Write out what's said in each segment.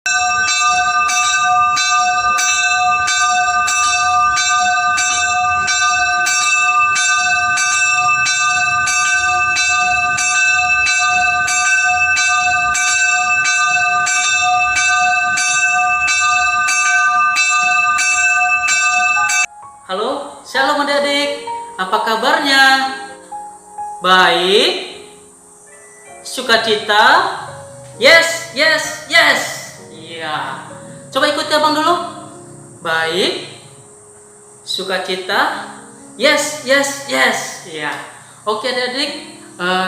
Halo, shalom adik-adik. Apa kabarnya? Baik? Sukacita? Yes, yes, yes. Iya. Coba ikuti abang dulu. Baik? Sukacita? Yes, yes, yes. Iya. Oke adik-adik.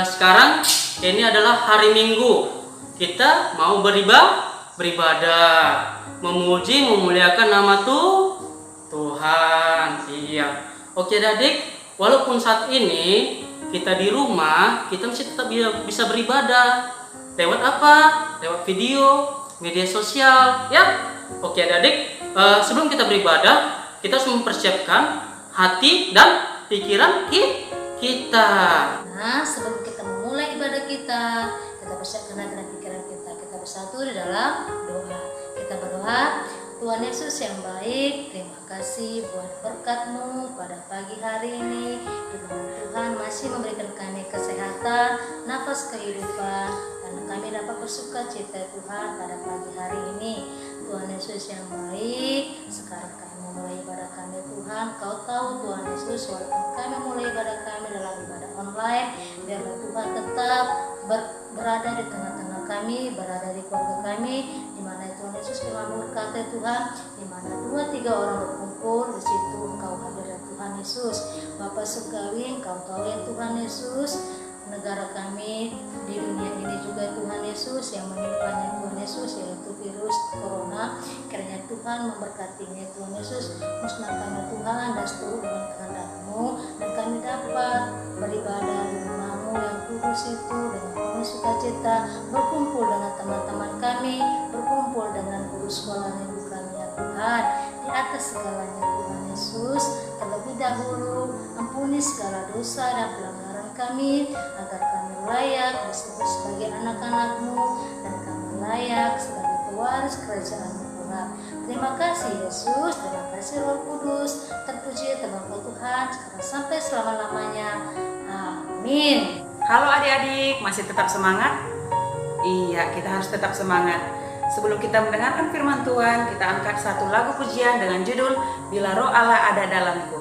Sekarang ini adalah hari Minggu. Kita mau beribadah, memuji, memuliakan nama Tuhan. Iya. Oke adik, walaupun saat ini kita di rumah, kita masih tetap bisa beribadah. Lewat apa? Lewat video, media sosial, ya. Oke adik, sebelum kita beribadah, kita harus mempersiapkan hati dan pikiran kita. Nah, sebelum kita memulai ibadah kita persiapkan hati dan pikiran kita. Kita bersatu di dalam doa. Kita berdoa. Tuhan Yesus yang baik, terima kasih buat berkat-Mu pada pagi hari ini. Tuhan masih memberikan kami kesehatan, nafas kehidupan, dan kami dapat bersuka cita Tuhan pada pagi hari ini. Tuhan Yesus yang baik, sekarang kami memulai ibadah kami Tuhan. Kau tahu Tuhan Yesus, walaupun kami memulai ibadah kami dalam ibadah online, biarlah Tuhan tetap berada di tengah-tengah kami, berada di keluarga kami, di mana Tuhan Yesus firman berkata Tuhan, di mana 2-3 orang berkumpul, di situ Engkau hadir ya Tuhan Yesus. Bapa surgawi, Engkau tahu ya Tuhan Yesus, negara kami di dunia ini juga Tuhan Yesus yang menimpanya Tuhan Yesus, yaitu virus corona. Kiranya Tuhan memberkatinya Tuhan Yesus, musnahkannya Tuhan dan seluruh dengan kehendak-Mu, dan kami dapat beribadah di rumah-Mu yang kudus itu dengan penuh sukacita, berkumpul dengan teman-teman kami, berkumpul dengan guru sekolahnya kami ya Tuhan. Di atas segalanya Tuhan Yesus, terlebih dahulu ampuni segala dosa dan pelanggaran kami, agar kami layak disebut sebagai anak-anak-Mu, dan kami layak sebagai pewaris kerajaan-Mu Tuhan. Terima kasih Yesus, terima kasih Roh Kudus, terpuji terbaik Tuhan sekarang sampai selama-lamanya. Amin. Halo adik-adik, masih tetap semangat? Iya, kita harus tetap semangat. Sebelum kita mendengarkan firman Tuhan, kita angkat satu lagu pujian dengan judul Bila Roh Allah Ada Dalamku.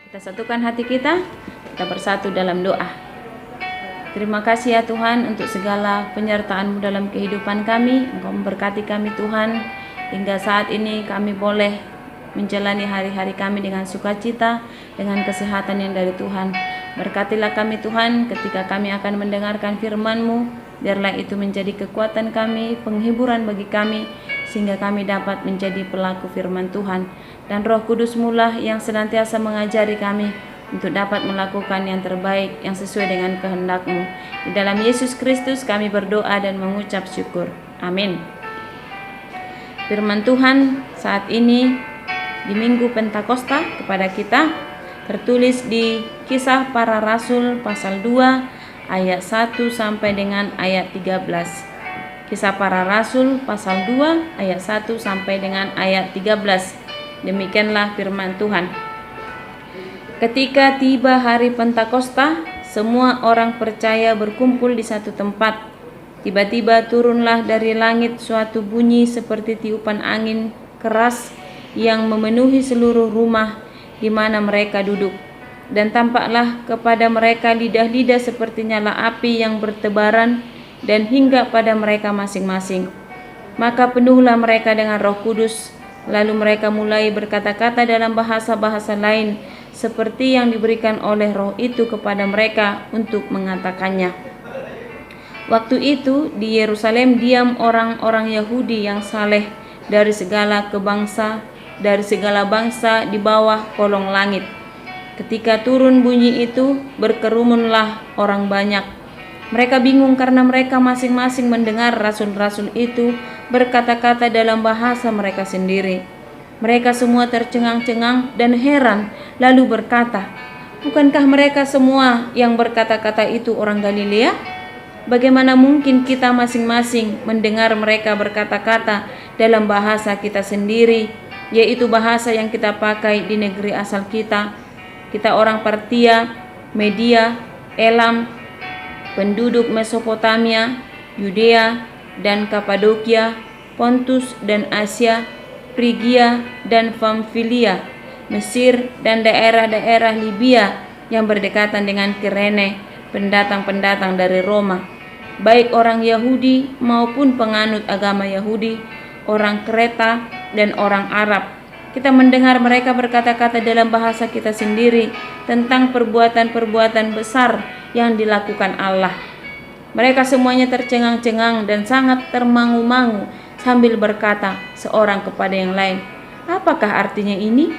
Kita satukan hati kita bersatu dalam doa. Terima kasih ya Tuhan untuk segala penyertaan-Mu dalam kehidupan kami. Engkau memberkati kami Tuhan, hingga saat ini kami boleh menjalani hari-hari kami dengan sukacita, dengan kesehatan yang dari Tuhan. Berkatilah kami Tuhan ketika kami akan mendengarkan firman-Mu, biarlah itu menjadi kekuatan kami, penghiburan bagi kami, sehingga kami dapat menjadi pelaku firman Tuhan. Dan Roh Kudus-Mu lah yang senantiasa mengajari kami untuk dapat melakukan yang terbaik, yang sesuai dengan kehendak-Mu. Di dalam Yesus Kristus kami berdoa dan mengucap syukur. Amin. Firman Tuhan saat ini di Minggu Pentakosta kepada kita tertulis di Kisah Para Rasul pasal 2 ayat 1 sampai dengan ayat 13. Kisah Para Rasul pasal 2 ayat 1 sampai dengan ayat 13. Demikianlah firman Tuhan. Ketika tiba hari Pentakosta, semua orang percaya berkumpul di satu tempat. Tiba-tiba turunlah dari langit suatu bunyi seperti tiupan angin keras yang memenuhi seluruh rumah di mana mereka duduk. Dan tampaklah kepada mereka lidah-lidah seperti nyala api yang bertebaran dan hingga pada mereka masing-masing. Maka penuhlah mereka dengan Roh Kudus, lalu mereka mulai berkata-kata dalam bahasa-bahasa lain seperti yang diberikan oleh Roh itu kepada mereka untuk mengatakannya. Waktu itu di Yerusalem diam orang-orang Yahudi yang saleh dari segala bangsa di bawah kolong langit. Ketika turun bunyi itu, berkerumunlah orang banyak. Mereka bingung karena mereka masing-masing mendengar rasul-rasul itu berkata-kata dalam bahasa mereka sendiri. Mereka semua tercengang-cengang dan heran, lalu berkata, "Bukankah mereka semua yang berkata-kata itu orang Galilea? Bagaimana mungkin kita masing-masing mendengar mereka berkata-kata dalam bahasa kita sendiri, yaitu bahasa yang kita pakai di negeri asal kita? Kita orang Partia, Media, Elam, penduduk Mesopotamia, Yudea dan Kapadokia, Pontus dan Asia, Frigia dan Pamfilia, Mesir dan daerah-daerah Libya yang berdekatan dengan Kirene, pendatang-pendatang dari Roma, baik orang Yahudi maupun penganut agama Yahudi, orang Kreta dan orang Arab. Kita mendengar mereka berkata-kata dalam bahasa kita sendiri tentang perbuatan-perbuatan besar yang dilakukan Allah." Mereka semuanya tercengang-cengang dan sangat termangu-mangu sambil berkata seorang kepada yang lain, "Apakah artinya ini?"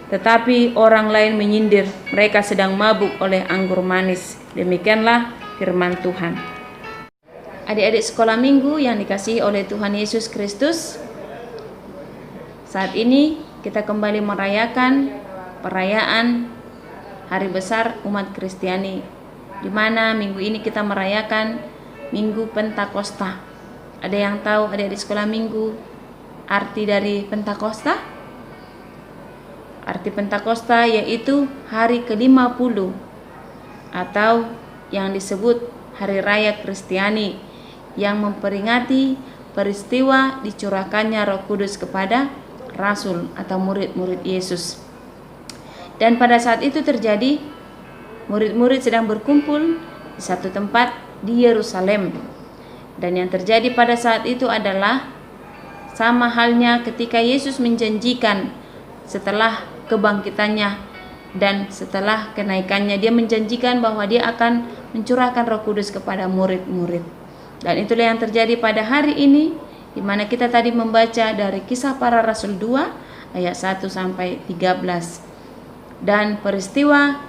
Tetapi orang lain menyindir, "Mereka sedang mabuk oleh anggur manis." Demikianlah firman Tuhan. Adik-adik sekolah minggu yang dikasihi oleh Tuhan Yesus Kristus, saat ini kita kembali merayakan perayaan Hari Besar Umat Kristiani, di mana minggu ini kita merayakan Minggu Pentakosta. Ada yang tahu adik-adik sekolah minggu arti dari Pentakosta? Arti Pentakosta yaitu hari ke-50 atau yang disebut Hari Raya Kristiani yang memperingati peristiwa dicurahkannya Roh Kudus kepada rasul atau murid-murid Yesus. Dan pada saat itu terjadi, murid-murid sedang berkumpul di satu tempat di Yerusalem. Dan yang terjadi pada saat itu adalah sama halnya ketika Yesus menjanjikan setelah kebangkitannya dan setelah kenaikannya, dia menjanjikan bahwa dia akan mencurahkan Roh Kudus kepada murid-murid. Dan itulah yang terjadi pada hari ini, di mana kita tadi membaca dari Kisah Para Rasul 2 ayat 1 sampai 13. Dan peristiwa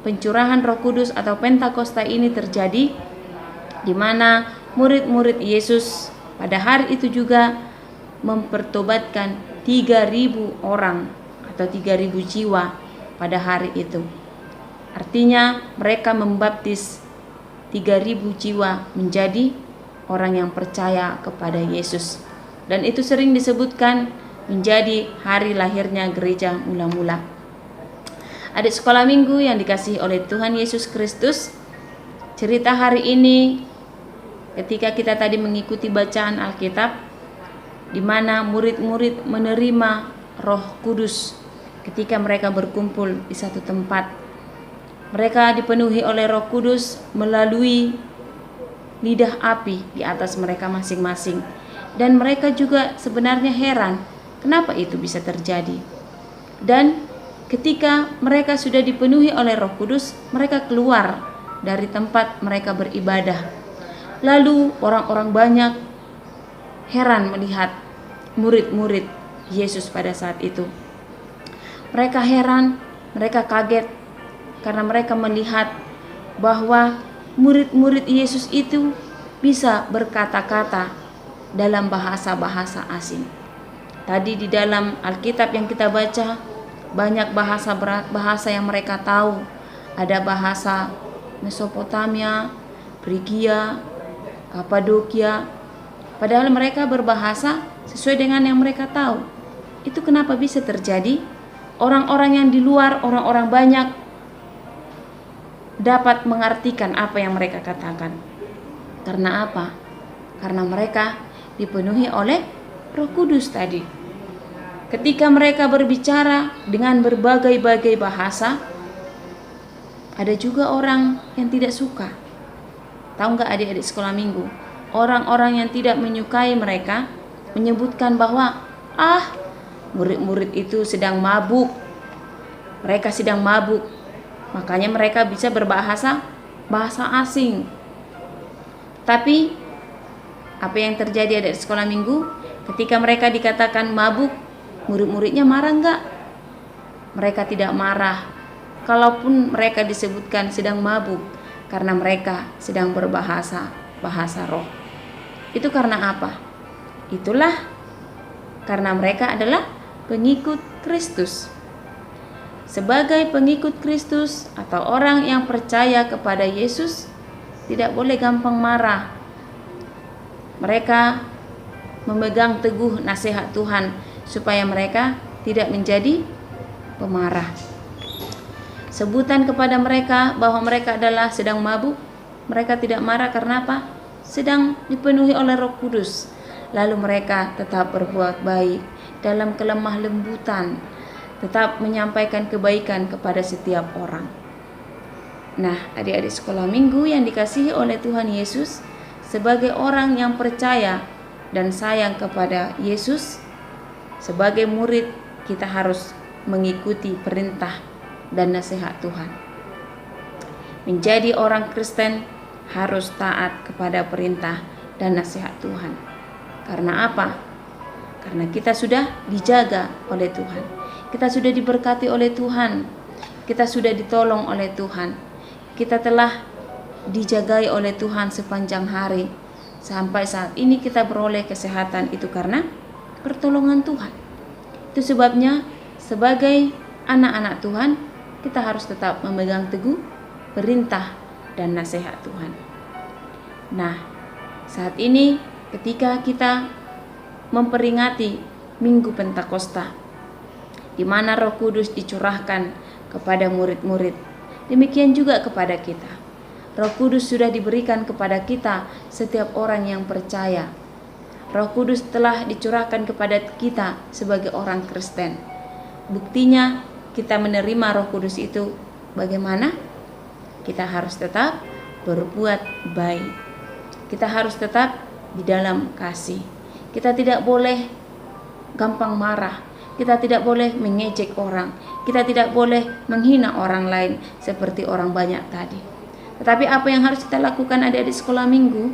pencurahan Roh Kudus atau Pentakosta ini terjadi di mana murid-murid Yesus pada hari itu juga mempertobatkan 3.000 orang atau 3.000 jiwa pada hari itu. Artinya mereka membaptis 3.000 jiwa menjadi orang yang percaya kepada Yesus. Dan itu sering disebutkan menjadi hari lahirnya gereja mula-mula. Adik sekolah minggu yang dikasihi oleh Tuhan Yesus Kristus, cerita hari ini ketika kita tadi mengikuti bacaan Alkitab, di mana murid-murid menerima Roh Kudus ketika mereka berkumpul di satu tempat. Mereka dipenuhi oleh Roh Kudus melalui lidah api di atas mereka masing-masing. Dan mereka juga sebenarnya heran kenapa itu bisa terjadi. Dan ketika mereka sudah dipenuhi oleh Roh Kudus, mereka keluar dari tempat mereka beribadah. Lalu orang-orang banyak heran melihat murid-murid Yesus pada saat itu. Mereka heran, mereka kaget karena mereka melihat bahwa murid-murid Yesus itu bisa berkata-kata dalam bahasa-bahasa asing. Tadi di dalam Alkitab yang kita baca, banyak bahasa yang mereka tahu. Ada bahasa Mesopotamia, Frigia, Kapadokia. Padahal mereka berbahasa sesuai dengan yang mereka tahu. Itu kenapa bisa terjadi? Orang-orang yang di luar, orang-orang banyak dapat mengartikan apa yang mereka katakan. Karena apa? Karena mereka dipenuhi oleh Roh Kudus tadi. Ketika mereka berbicara dengan berbagai-bagai bahasa, ada juga orang yang tidak suka. Tahu nggak adik-adik sekolah minggu? Orang-orang yang tidak menyukai mereka menyebutkan bahwa murid-murid itu sedang mabuk. Mereka sedang mabuk. Makanya mereka bisa berbahasa bahasa asing. Tapi apa yang terjadi ada di sekolah minggu? Ketika mereka dikatakan mabuk, murid-muridnya marah enggak? Mereka tidak marah. Kalaupun mereka disebutkan sedang mabuk, karena mereka sedang berbahasa bahasa roh. Itu karena apa? Itulah karena mereka adalah pengikut Kristus. Sebagai pengikut Kristus atau orang yang percaya kepada Yesus, tidak boleh gampang marah. Mereka memegang teguh nasihat Tuhan supaya mereka tidak menjadi pemarah. Sebutan kepada mereka bahwa mereka adalah sedang mabuk, mereka tidak marah karena apa? Sedang dipenuhi oleh Roh Kudus. Lalu mereka tetap berbuat baik dalam kelemah lembutan, tetap menyampaikan kebaikan kepada setiap orang. Nah, adik-adik sekolah minggu yang dikasihi oleh Tuhan Yesus, sebagai orang yang percaya dan sayang kepada Yesus, sebagai murid kita harus mengikuti perintah dan nasihat Tuhan. Menjadi orang Kristen harus taat kepada perintah dan nasihat Tuhan. Karena apa? Karena kita sudah dijaga oleh Tuhan. Kita sudah diberkati oleh Tuhan. Kita sudah ditolong oleh Tuhan. Kita telah dijagai oleh Tuhan sepanjang hari. Sampai saat ini kita beroleh kesehatan itu karena pertolongan Tuhan. Itu sebabnya sebagai anak-anak Tuhan, kita harus tetap memegang teguh perintah dan nasihat Tuhan. Nah, saat ini ketika kita memperingati Minggu Pentakosta, di mana Roh Kudus dicurahkan kepada murid-murid, demikian juga kepada kita. Roh Kudus sudah diberikan kepada kita setiap orang yang percaya. Roh Kudus telah dicurahkan kepada kita sebagai orang Kristen. Buktinya kita menerima Roh Kudus itu bagaimana? Kita harus tetap berbuat baik. Kita harus tetap di dalam kasih. Kita tidak boleh gampang marah. Kita tidak boleh mengejek orang. Kita tidak boleh menghina orang lain seperti orang banyak tadi. Tetapi apa yang harus kita lakukan adik-adik sekolah minggu?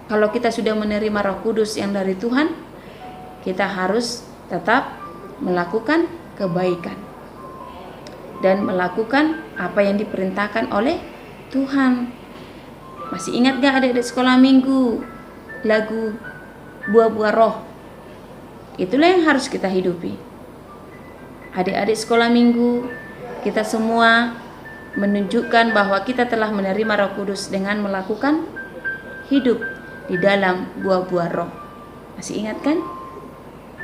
Kalau kita sudah menerima Roh Kudus yang dari Tuhan, kita harus tetap melakukan kebaikan dan melakukan apa yang diperintahkan oleh Tuhan. Masih ingat gak adik-adik sekolah minggu lagu Buah-Buah Roh? Itulah yang harus kita hidupi. Adik-adik sekolah minggu, kita semua menunjukkan bahwa kita telah menerima Roh Kudus dengan melakukan hidup di dalam buah-buah roh. Masih ingat kan?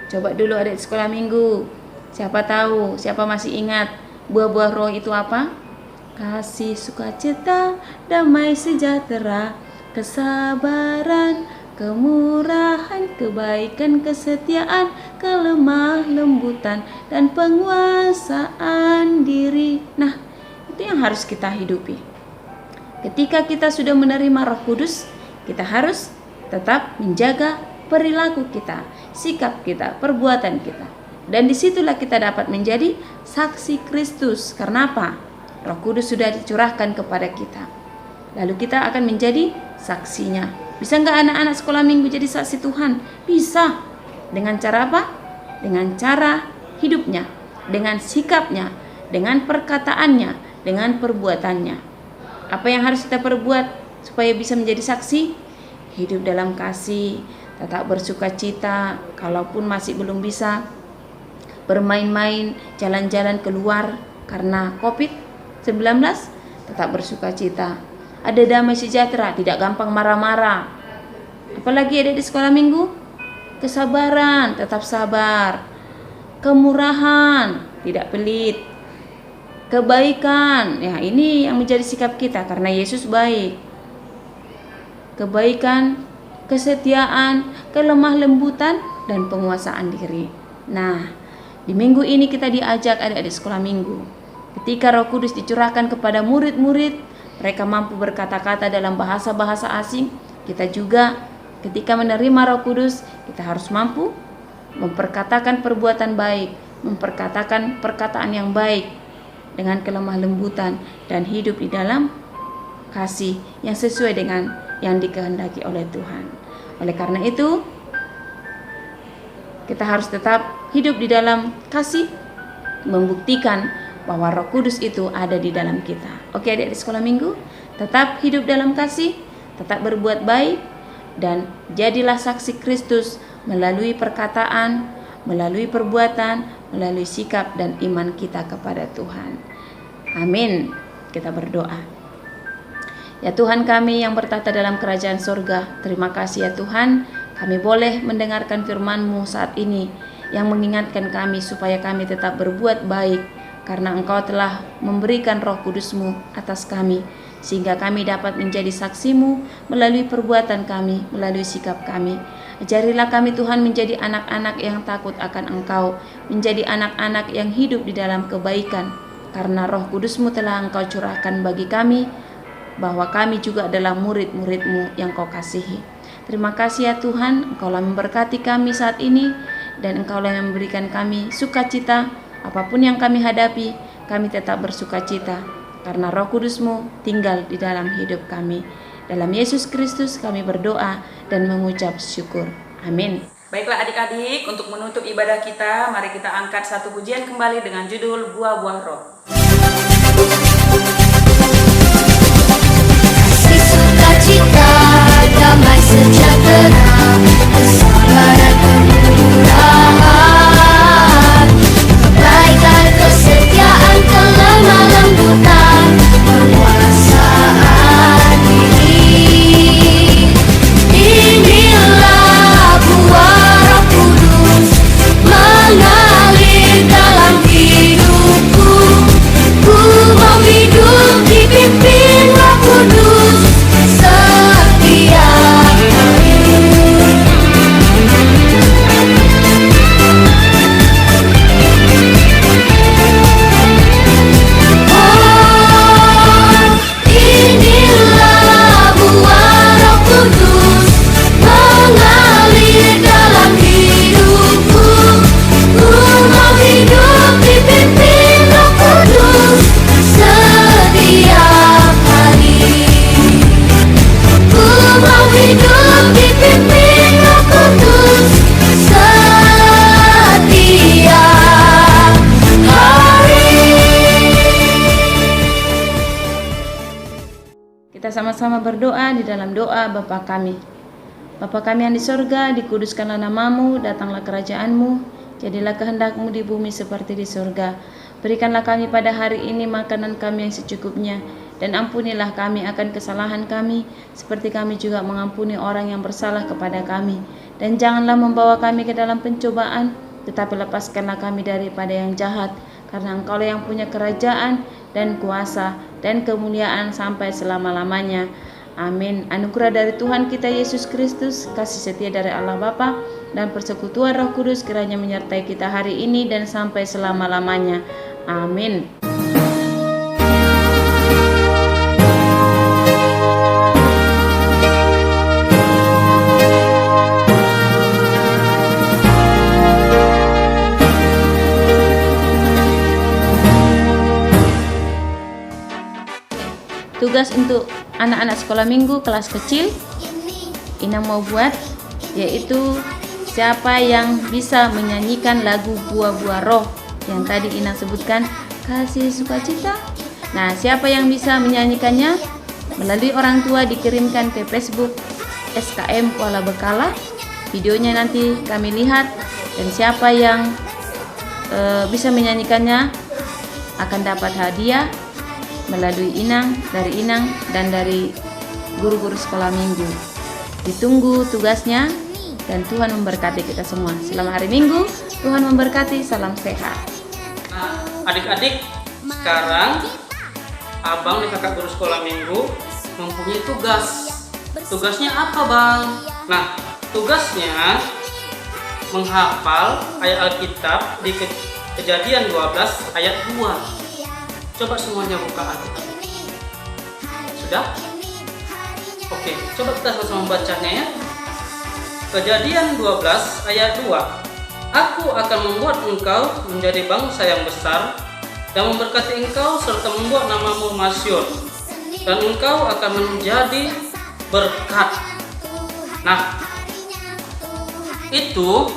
Coba dulu adik sekolah minggu. Siapa tahu, siapa masih ingat buah-buah roh itu apa? Kasih, sukacita, damai sejahtera, kesabaran, kemurahan, kebaikan, kesetiaan, kelemah lembutan, dan penguasaan diri. Nah, itu yang harus kita hidupi. Ketika kita sudah menerima Roh Kudus, kita harus tetap menjaga perilaku kita, sikap kita, perbuatan kita. Dan disitulah kita dapat menjadi saksi Kristus. Karena apa? Roh Kudus sudah dicurahkan kepada kita. Lalu kita akan menjadi saksinya. Bisa nggak anak-anak sekolah minggu jadi saksi Tuhan? Bisa. Dengan cara apa? Dengan cara hidupnya, dengan sikapnya, dengan perkataannya, dengan perbuatannya. Apa yang harus kita perbuat supaya bisa menjadi saksi? Hidup dalam kasih, tetap bersukacita, kalaupun masih belum bisa bermain-main, jalan-jalan keluar karena COVID-19, tetap bersukacita. ada damai sejahtera, tidak gampang marah-marah. Apalagi ada di sekolah minggu, kesabaran, tetap sabar, kemurahan, tidak pelit, kebaikan. Ya, ini yang menjadi sikap kita karena Yesus baik. Kebaikan, kesetiaan, kelemah lembutan, dan penguasaan diri. Nah, di minggu ini kita diajak adik-adik sekolah minggu. Ketika Roh Kudus dicurahkan kepada murid-murid, mereka mampu berkata-kata dalam bahasa-bahasa asing. Kita juga ketika menerima Roh Kudus, kita harus mampu memperkatakan perbuatan baik, memperkatakan perkataan yang baik dengan kelemah lembutan dan hidup di dalam kasih yang sesuai dengan yang dikehendaki oleh Tuhan. Oleh karena itu, kita harus tetap hidup di dalam kasih, membuktikan bahwa Roh Kudus itu ada di dalam kita. Oke, adik di sekolah minggu, tetap hidup dalam kasih, tetap berbuat baik, dan jadilah saksi Kristus melalui perkataan, melalui perbuatan, melalui sikap dan iman kita kepada Tuhan. Amin. Kita berdoa. Ya Tuhan kami yang bertata dalam kerajaan surga, terima kasih ya Tuhan, kami boleh mendengarkan firman-Mu saat ini yang mengingatkan kami supaya kami tetap berbuat baik karena Engkau telah memberikan Roh Kudus-Mu atas kami, sehingga kami dapat menjadi saksi-Mu melalui perbuatan kami, melalui sikap kami. Ajarilah kami Tuhan menjadi anak-anak yang takut akan Engkau, menjadi anak-anak yang hidup di dalam kebaikan, karena Roh Kudus-Mu telah Engkau curahkan bagi kami, bahwa kami juga adalah murid-murid-Mu yang Kau kasihi. Terima kasih ya Tuhan, Engkau lah memberkati kami saat ini, dan Engkau lah yang memberikan kami sukacita. Apapun yang kami hadapi, kami tetap bersukacita, karena Roh Kudus-Mu tinggal di dalam hidup kami. Dalam Yesus Kristus kami berdoa dan mengucap syukur. Amin. Baiklah adik-adik, untuk menutup ibadah kita, mari kita angkat satu pujian kembali dengan judul Buah-buah Roh. Sukacita, damai sejahtera, kesabaran, kemurahan, kebaikan, kesetiaan, kelemah lembutan, penguasaan diri. Inilah buah Roh Kudus mengalir dalam hidupku. Ku mau hidup dipimpin Roh Kudus setiap hari. Oh, inilah buah Roh Kudus mengalir dalam hidupku. Ku mau hidup dipimpin Roh Kudus setiap hari. Ku mau hidup dipimpin Roh Kudus setiap hari. Kita sama-sama berdoa di dalam doa Bapa kami. Bapa kami yang di sorga, dikuduskanlah namamu, datanglah kerajaan-Mu, jadilah kehendak-Mu di bumi seperti di sorga. Berikanlah kami pada hari ini makanan kami yang secukupnya, dan ampunilah kami akan kesalahan kami, seperti kami juga mengampuni orang yang bersalah kepada kami. Dan janganlah membawa kami ke dalam pencobaan, tetapi lepaskanlah kami daripada yang jahat, karena Engkau-lah yang punya kerajaan dan kuasa dan kemuliaan sampai selama-lamanya. Amin. Anugerah dari Tuhan kita Yesus Kristus, kasih setia dari Allah Bapa, dan persekutuan Roh Kudus kiranya menyertai kita hari ini dan sampai selama-lamanya. Amin. Tugas untuk anak-anak sekolah minggu kelas kecil Ina mau buat, yaitu siapa yang bisa menyanyikan lagu Buah-buah Roh yang tadi Ina sebutkan, kasih sukacita. Nah, siapa yang bisa menyanyikannya? Melalui orang tua dikirimkan ke Facebook SKM Kuala Bekala. Videonya nanti kami lihat, dan siapa yang bisa menyanyikannya akan dapat hadiah melalui Inang, dari Inang dan dari guru-guru sekolah minggu. Ditunggu tugasnya dan Tuhan memberkati kita semua. Selamat hari Minggu, Tuhan memberkati, salam sehat. Nah, adik-adik, sekarang abang dan kakak guru sekolah minggu mempunyai tugas. Tugasnya apa, Bang? Nah, tugasnya menghafal ayat Alkitab di Kejadian 12 ayat 2. Coba semuanya buka adik. Sudah? Oke, coba kita sama-sama membacanya ya. Kejadian 12 ayat 2. Aku akan membuat engkau menjadi bangsa yang besar dan memberkati engkau serta membuat namamu masyhur, dan engkau akan menjadi berkat. Nah, itu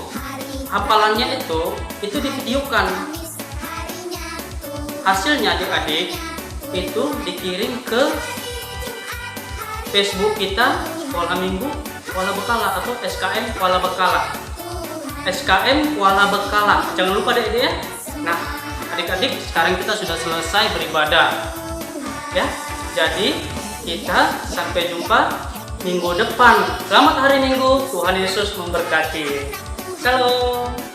hafalannya itu divideokan. Hasilnya adik-adik itu dikirim ke Facebook kita Sekolah Minggu Kuala Bekala atau SKM Kuala Bekala. SKM Kuala Bekala. Jangan lupa deh ya. Nah, adik-adik, sekarang kita sudah selesai beribadah. Ya. Jadi, kita sampai jumpa minggu depan. Selamat hari Minggu. Tuhan Yesus memberkati. Shalom.